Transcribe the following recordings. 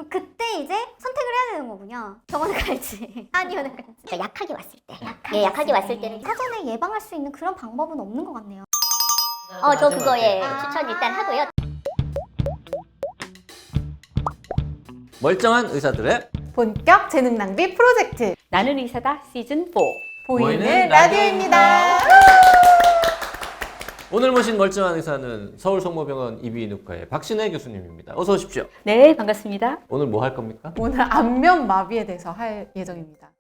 그때 이제 선택을 해야 되는 거군요. 병원을 갈지 한의원을 갈지. 그러니까 약하게 왔을 때. 약하게 왔을 때는 사전에 예방할 수 있는 그런 방법은 없는 것 같네요. 저 그거에 아. 추천 일단 하고요. 멀쩡한 의사들의 본격 재능 낭비 프로젝트 나는 의사다 시즌 4. 보이는 라디오입니다. 오늘 모신 멀쩡한 의사는 서울성모병원 이비인후과의 박신혜 교수님입니다. 어서 오십시오. 네, 반갑습니다. 오늘 뭐 할 겁니까? 오늘 안면 마비에 대해서 할 예정입니다.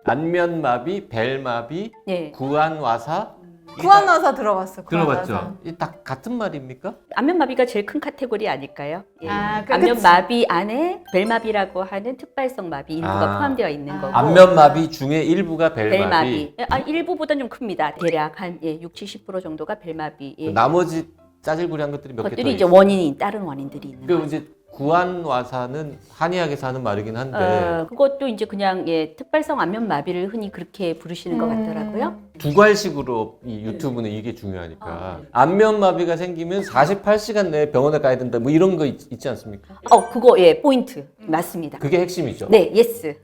안면마비, 벨마비, 네. 구안와사. 구안와사 들어봤어. 구안와사. 들어봤죠? 이 딱 같은 말입니까? 안면마비가 제일 큰 카테고리 아닐까요? 예. 아, 안면마비 안에 벨마비라고 하는 특발성 마비 일부가 아. 포함되어 있는 거고. 안면마비 중에 일부가 벨마비. 벨마비. 일부보다는 좀 큽니다. 대략 한 60, 70% 정도가 벨마비. 예. 나머지 짜질구리한 것들이 몇 개 더 것들이 이제 있어요. 다른 원인들이 있는 그 거죠. 이제 구안와사는 한의학에서 하는 말이긴 한데 그것도 이제 그냥 특발성 안면마비를 흔히 그렇게 부르시는 것 같더라고요. 두괄식으로 이 유튜브는 이게 중요하니까 네. 안면마비가 생기면 48시간 내에 병원에 가야 된다 뭐 이런 거 있지 않습니까? 그거 포인트 맞습니다. 그게 핵심이죠. 네, 예스.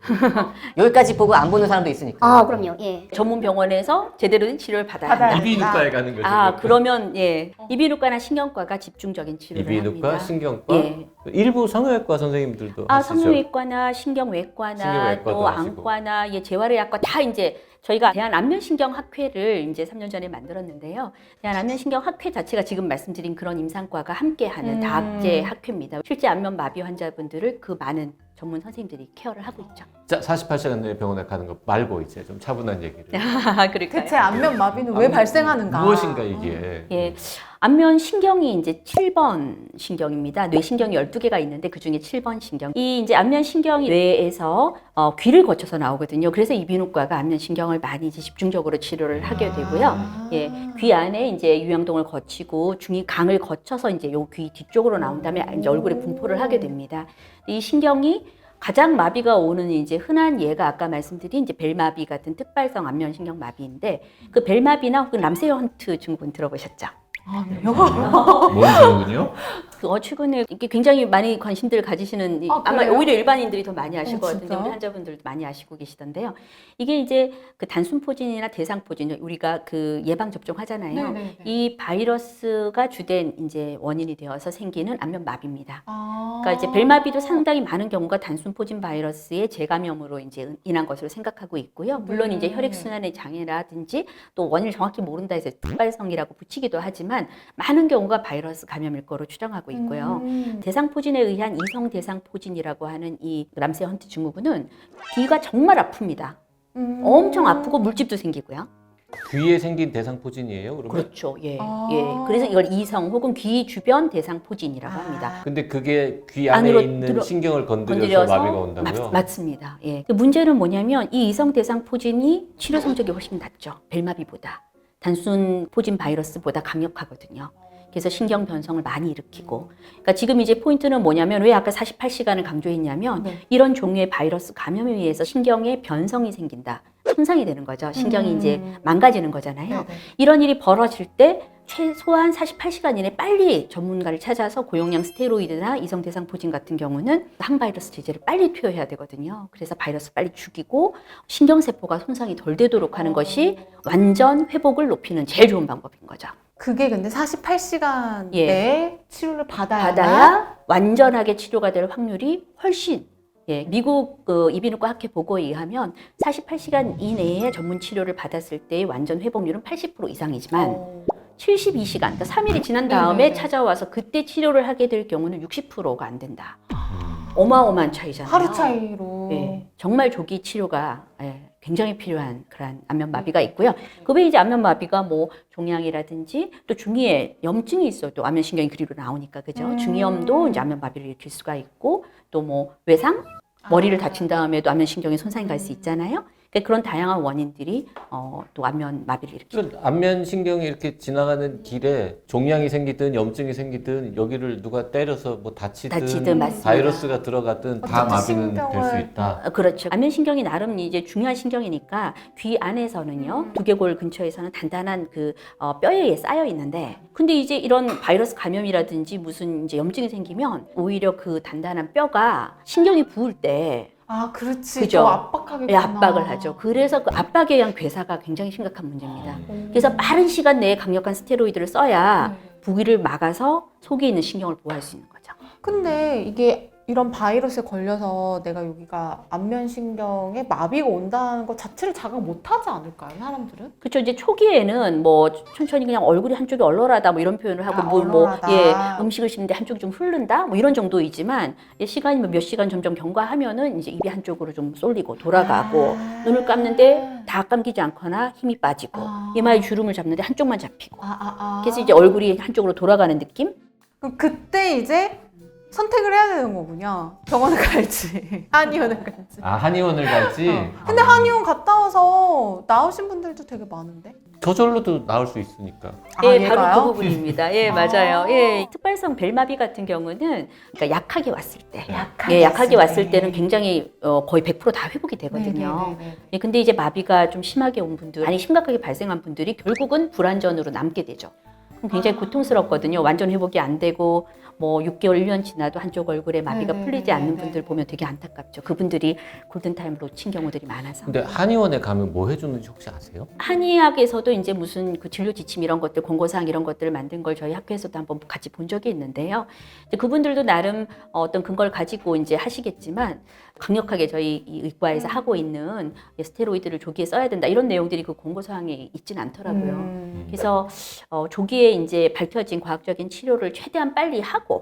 여기까지 보고 안 보는 사람도 있으니까. 아, 그럼요. 예. 전문 병원에서 제대로 된 치료를 받아야 한다. 이비인후과에 가는 거죠. 그러면 이비인후과나 신경과가 집중적인 치료를 이비인후과, 합니다. 신경과, 예. 일부 성형외과 선생님들도 하시죠. 성형외과나 신경외과나 신경외과도 또 하시고. 안과나 재활의학과 다 이제 저희가 대한안면신경학회를 이제 3년 전에 만들었는데요. 대한안면신경학회 자체가 지금 말씀드린 그런 임상과가 함께하는 다학제 학회입니다. 실제 안면 마비 환자분들을 그 많은 전문 선생님들이 케어를 하고 있죠. 자, 48시간 내에 병원에 가는 거 말고 이제 좀 차분한 얘기를. 그럴까요? 대체 안면 마비는 왜 발생하는가? 무엇인가 이게? 예. 안면 신경이 이제 7번 신경입니다. 뇌 신경이 12개가 있는데 그 중에 7번 신경. 이 이제 안면 신경이 뇌에서 귀를 거쳐서 나오거든요. 그래서 이비인후과가 안면 신경을 많이 이제 집중적으로 치료를 하게 되고요. 예. 귀 안에 이제 유양동을 거치고 중이강을 거쳐서 이제 요 귀 뒤쪽으로 나온 다음에 이제 얼굴에 분포를 하게 됩니다. 이 신경이 가장 마비가 오는 이제 흔한 예가 아까 말씀드린 이제 벨마비 같은 특발성 안면 신경 마비인데 그 벨마비나 혹은 람세어 헌트 증후군 들어보셨죠? 뭔 증후군요? 최근에 이게 굉장히 많이 관심들을 가지시는 아마 그래요? 오히려 일반인들이 더 많이 아실 것 같은데 진짜? 우리 환자분들도 많이 아시고 계시던데요. 이게 이제 그 단순포진이나 대상포진 우리가 그 예방 접종하잖아요. 네네네. 이 바이러스가 주된 이제 원인이 되어서 생기는 안면 마비입니다. 그러니까 이제 벨마비도 상당히 많은 경우가 단순포진 바이러스의 재감염으로 이제 인한 것으로 생각하고 있고요. 물론 이제 혈액순환의 장애라든지 또 원인을 정확히 모른다 해서 특발성이라고 붙이기도 하지만 많은 경우가 바이러스 감염일 거로 추정하고 있고요. 대상포진에 의한 이성 대상포진이라고 하는 이 람세 헌트 증후군은 귀가 정말 아픕니다. 엄청 아프고 물집도 생기고요. 귀에 생긴 대상포진이에요, 그러면? 그렇죠. 예. 그래서 이걸 이성 혹은 귀 주변 대상포진이라고 합니다. 근데 그게 귀 안에 안으로 있는 신경을 건드려서 마비가 온다고요? 맞습니다. 예. 그 문제는 뭐냐면 이 이성 대상포진이 치료 성적이 훨씬 낮죠. 벨마비보다. 단순 포진 바이러스보다 강력하거든요. 그래서 신경 변성을 많이 일으키고. 그러니까 지금 이제 포인트는 뭐냐면 왜 아까 48시간을 강조했냐면 이런 종류의 바이러스 감염에 의해서 신경에 변성이 생긴다. 손상이 되는 거죠. 신경이 이제 망가지는 거잖아요. 이런 일이 벌어질 때 최소한 48시간 이내 빨리 전문가를 찾아서 고용량 스테로이드나 이성대상포진 같은 경우는 항바이러스 제제를 빨리 투여해야 되거든요. 그래서 바이러스 빨리 죽이고 신경세포가 손상이 덜 되도록 하는 것이 완전 회복을 높이는 제일 좋은 방법인 거죠. 그게 근데 48시간 예. 내에 치료를 받아야 완전하게 치료가 될 확률이 훨씬 미국 이비인후과 학회 보고에 의하면 48시간 이내에 전문 치료를 받았을 때의 완전 회복률은 80% 이상이지만 72시간, 그러니까 3일이 지난 다음에 네네네. 찾아와서 그때 치료를 하게 될 경우는 60%가 안 된다. 어마어마한 차이잖아요. 하루 차이로. 예, 정말 조기 치료가 굉장히 필요한 그런 안면마비가 있고요. 그 외에 이제 안면마비가 뭐 종양이라든지 또 중이에 염증이 있어도 안면신경이 그리로 나오니까 그죠? 중이염도 이제 안면마비를 일으킬 수가 있고 또 뭐 외상, 머리를 다친 다음에도 안면신경에 손상이 갈 수 있잖아요. 그러니까 그런 다양한 원인들이 또 안면 마비를 일으키죠. 그러니까 안면 신경이 이렇게 지나가는 길에 종양이 생기든 염증이 생기든 여기를 누가 때려서 뭐 다치든 맞습니다. 바이러스가 들어가든 다 어쨌든 마비는 될 수 신경을 있다. 그렇죠. 안면 신경이 나름 이제 중요한 신경이니까 귀 안에서는요, 두개골 근처에서는 단단한 그 뼈에 쌓여 있는데, 근데 이제 이런 바이러스 감염이라든지 무슨 이제 염증이 생기면 오히려 그 단단한 뼈가 신경이 부을 때 아, 그렇지. 그죠? 더 압박하겠구나. 예, 압박을 하죠. 그래서 그 압박에 의한 괴사가 굉장히 심각한 문제입니다. 그래서 빠른 시간 내에 강력한 스테로이드를 써야 부기를 막아서 속에 있는 신경을 보호할 수 있는 거죠. 근데 이게 이런 바이러스에 걸려서 내가 여기가 안면신경에 마비가 온다는 것 자체를 자각 못하지 않을까요, 사람들은? 그렇죠. 이제 초기에는 뭐 천천히 그냥 얼굴이 한쪽이 얼얼하다 뭐 이런 표현을 하고 얼얼하다. 예, 음식을 씹는데 한쪽이 좀 흐른다 뭐 이런 정도이지만 시간이 몇 시간 점점 경과하면은 이제 입이 한쪽으로 좀 쏠리고 돌아가고 눈을 감는데 다 감기지 않거나 힘이 빠지고 이마에 주름을 잡는데 한쪽만 잡히고 그래서 이제 얼굴이 한쪽으로 돌아가는 느낌? 그럼 그때 이제 선택을 해야 되는 거군요. 병원을 갈지, 한의원을 갈지. 아, 한의원을 갈지? 근데 한의원 갔다 와서 나으신 분들도 되게 많은데? 저절로도 나올 수 있으니까. 예, 얘가요? 바로 그 부분입니다. 예, 맞아요. 예, 특발성 벨마비 같은 경우는 그러니까 약하게 왔을 때, 약하게 왔을 때는 굉장히 거의 100% 다 회복이 되거든요. 네네네네. 예, 근데 이제 마비가 좀 심하게 온 분들, 아니 심각하게 발생한 분들이 결국은 불안전으로 남게 되죠. 그럼 굉장히 고통스럽거든요. 완전 회복이 안 되고 뭐 6개월, 1년 지나도 한쪽 얼굴에 마비가 풀리지 않는 분들 보면 되게 안타깝죠. 그분들이 골든타임을 놓친 경우들이 많아서. 근데 한의원에 가면 뭐 해주는지 혹시 아세요? 한의학에서도 이제 무슨 그 진료 지침 이런 것들, 권고사항 이런 것들을 만든 걸 저희 학교에서도 한번 같이 본 적이 있는데요. 이제 그분들도 나름 어떤 근거를 가지고 이제 하시겠지만 강력하게 저희 이 의과에서 하고 있는 스테로이드를 조기에 써야 된다 이런 내용들이 그 권고사항에 있진 않더라고요. 그래서 조기에 이제 밝혀진 과학적인 치료를 최대한 빨리 하고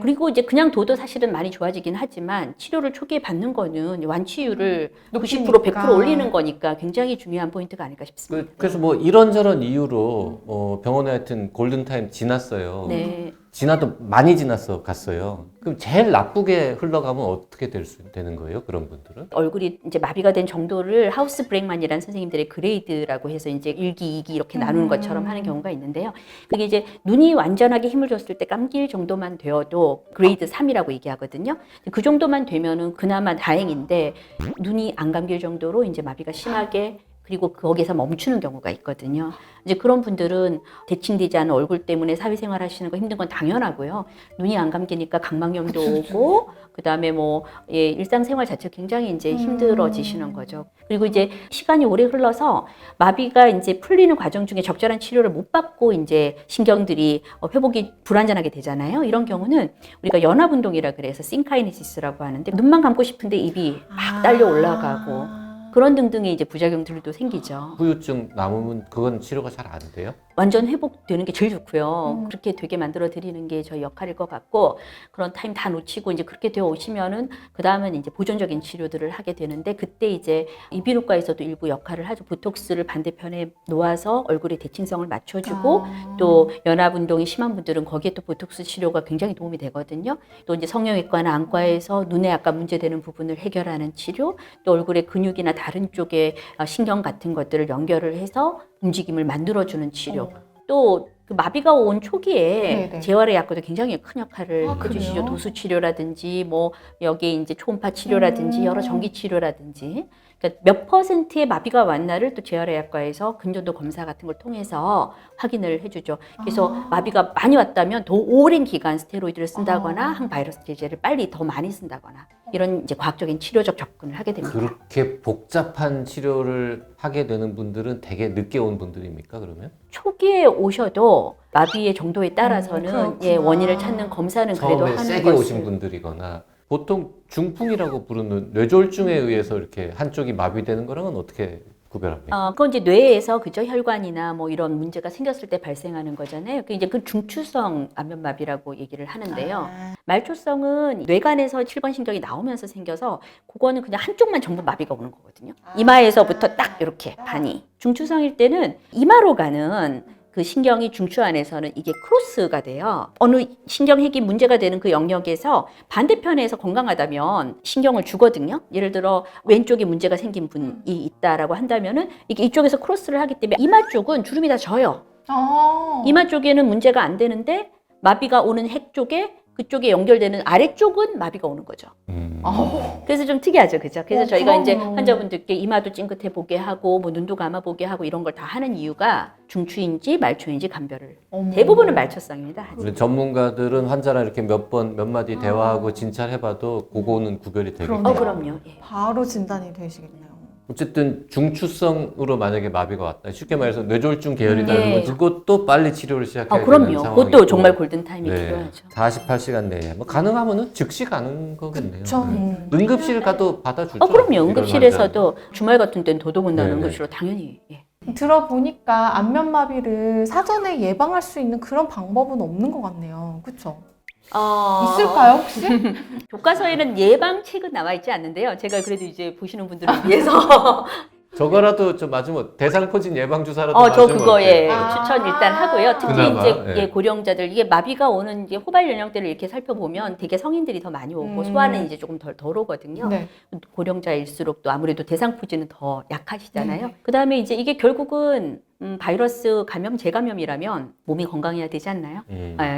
그리고 이제 그냥 둬도 사실은 많이 좋아지긴 하지만 치료를 초기에 받는 거는 완치율을 90% 100% 올리는 거니까 굉장히 중요한 포인트가 아닐까 싶습니다. 그래서 뭐 이런저런 이유로 병원에 하여튼 골든타임 지났어요. 네. 지나도 많이 지났어 갔어요. 그럼 제일 나쁘게 흘러가면 어떻게 되는 거예요? 그런 분들은? 얼굴이 이제 마비가 된 정도를 하우스 브렉만이라는 선생님들의 그레이드라고 해서 이제 1기, 2기 이렇게 나누는 것처럼 하는 경우가 있는데요. 그게 이제 눈이 완전하게 힘을 줬을 때 감길 정도만 되어도 그레이드 3이라고 얘기하거든요. 그 정도만 되면은 그나마 다행인데 눈이 안 감길 정도로 이제 마비가 심하게 그리고 거기서 멈추는 경우가 있거든요. 이제 그런 분들은 대칭되지 않은 얼굴 때문에 사회생활 하시는 거 힘든 건 당연하고요. 눈이 안 감기니까 각막염도 오고, 그 다음에 뭐, 예, 일상생활 자체가 굉장히 이제 힘들어지시는 거죠. 그리고 이제 시간이 오래 흘러서 마비가 이제 풀리는 과정 중에 적절한 치료를 못 받고 이제 신경들이 회복이 불안전하게 되잖아요. 이런 경우는 우리가 연합운동이라 그래서 싱카이네시스라고 하는데 눈만 감고 싶은데 입이 막 딸려 올라가고 그런 등등의 이제 부작용들도 생기죠. 후유증 남으면 그건 치료가 잘 안 돼요? 완전 회복되는 게 제일 좋고요. 그렇게 되게 만들어 드리는 게 저희 역할일 것 같고 그런 타임 다 놓치고 이제 그렇게 되어 오시면은 그 다음은 이제 보존적인 치료들을 하게 되는데 그때 이제 이비인후과에서도 일부 역할을 하죠. 보톡스를 반대편에 놓아서 얼굴의 대칭성을 맞춰주고 또 연합 운동이 심한 분들은 거기에 또 보톡스 치료가 굉장히 도움이 되거든요. 또 이제 성형외과나 안과에서 눈에 약간 문제되는 부분을 해결하는 치료, 또 얼굴의 근육이나 다른 쪽에 신경 같은 것들을 연결을 해서 움직임을 만들어주는 치료. 또 그 마비가 온 초기에 네네. 재활의 약과도 굉장히 큰 역할을 해주시죠. 그래요? 도수 치료라든지 뭐 여기에 이제 초음파 치료라든지 여러 전기 치료라든지 그러니까 몇 %의 마비가 왔나를 또 재활의 약과에서 근전도 검사 같은 걸 통해서 확인을 해주죠. 그래서 마비가 많이 왔다면 더 오랜 기간 스테로이드를 쓴다거나 항바이러스 제제를 빨리 더 많이 쓴다거나 이런 이제 과학적인 치료적 접근을 하게 됩니다. 그렇게 복잡한 치료를 하게 되는 분들은 되게 늦게 온 분들입니까, 그러면? 초기에 오셔도 마비의 정도에 따라서는 그렇구나. 예, 원인을 찾는 검사는 그래도 처음에 하는 세게 것을 오신 분들이거나 보통 중풍이라고 부르는 뇌졸중에 의해서 이렇게 한쪽이 마비되는 거랑은 어떻게 구별합니까? 그건 이제 뇌에서 그죠 혈관이나 뭐 이런 문제가 생겼을 때 발생하는 거잖아요. 그 이제 그 중추성 안면마비라고 얘기를 하는데요. 말초성은 뇌관에서 칠관신경이 나오면서 생겨서 그거는 그냥 한쪽만 전부 마비가 오는 거거든요. 이마에서부터 딱 이렇게 반이. 중추성일 때는 이마로 가는 그 신경이 중추 안에서는 이게 크로스가 돼요. 어느 신경핵이 문제가 되는 그 영역에서 반대편에서 건강하다면 신경을 주거든요. 예를 들어 왼쪽에 문제가 생긴 분이 있다라고 한다면은 이게 이쪽에서 크로스를 하기 때문에 이마 쪽은 주름이 다 져요. 이마 쪽에는 문제가 안 되는데 마비가 오는 핵 쪽에 그쪽에 연결되는 아래쪽은 마비가 오는 거죠. 그래서 좀 특이하죠, 그죠? 그래서 저희가 이제 환자분들께 이마도 찡긋해 보게 하고, 뭐 눈도 감아 보게 하고 이런 걸 다 하는 이유가 중추인지 말초인지 감별을. 대부분은 말초성입니다. 우리 전문가들은 환자랑 이렇게 몇 마디 대화하고 진찰해봐도 그거는 구별이 되겠네요. 그럼요. 예. 바로 진단이 되시겠네요. 어쨌든 중추성으로 만약에 마비가 왔다. 쉽게 말해서 뇌졸중 계열이라는 건 그것도 빨리 치료를 시작해야 되는 그럼요. 상황이고. 그것도 정말 골든타임이 네. 필요하죠. 48시간 내에 뭐 가능하면은 즉시 가는 거겠네요. 그쵸. 네. 응급실 가도 받아주죠. 그럼요. 이런 응급실에서도 주말 같은 때는 더더군다나 네네. 응급실로 당연히. 예. 들어보니까 안면마비를 사전에 예방할 수 있는 그런 방법은 없는 것 같네요. 그렇죠? 있을까요 혹시? 교과서에는 예방책은 나와 있지 않는데요. 제가 그래도 이제 보시는 분들을 위해서 저거라도 좀 맞으면 대상포진 예방주사라도 저 맞으면 그거에 어때요? 추천 일단 하고요. 특히 그나마, 이제 예. 예, 고령자들 이게 마비가 오는 이제 호발 연령대를 이렇게 살펴보면 되게 성인들이 더 많이 오고 소아는 이제 조금 덜 오거든요. 네. 고령자일수록 또 아무래도 대상포진은 더 약하시잖아요. 그다음에 이제 이게 결국은 바이러스 감염, 재감염이라면 몸이 건강해야 되지 않나요?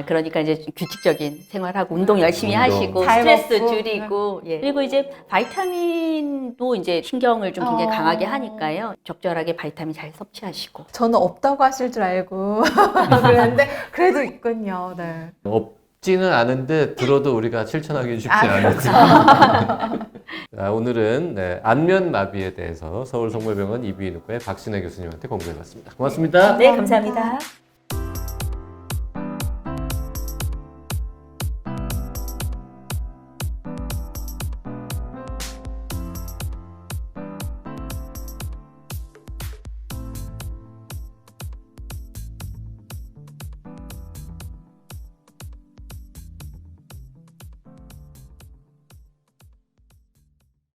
그러니까 이제 규칙적인 생활하고 운동 열심히 운동. 하시고 잘 스트레스 먹고. 줄이고 예. 그리고 이제 바이타민도 이제 신경을 좀 굉장히 강하게 하니까요. 적절하게 바이타민 잘 섭취하시고. 저는 없다고 하실 줄 알고 그랬는데 그래도 있군요. 네. 없지는 않은데 들어도 우리가 실천하기 쉽지 않죠. 오늘은 안면마비에 대해서 서울성모병원 이비인후과의 박신혜 교수님한테 공부해봤습니다. 고맙습니다. 네, 감사합니다.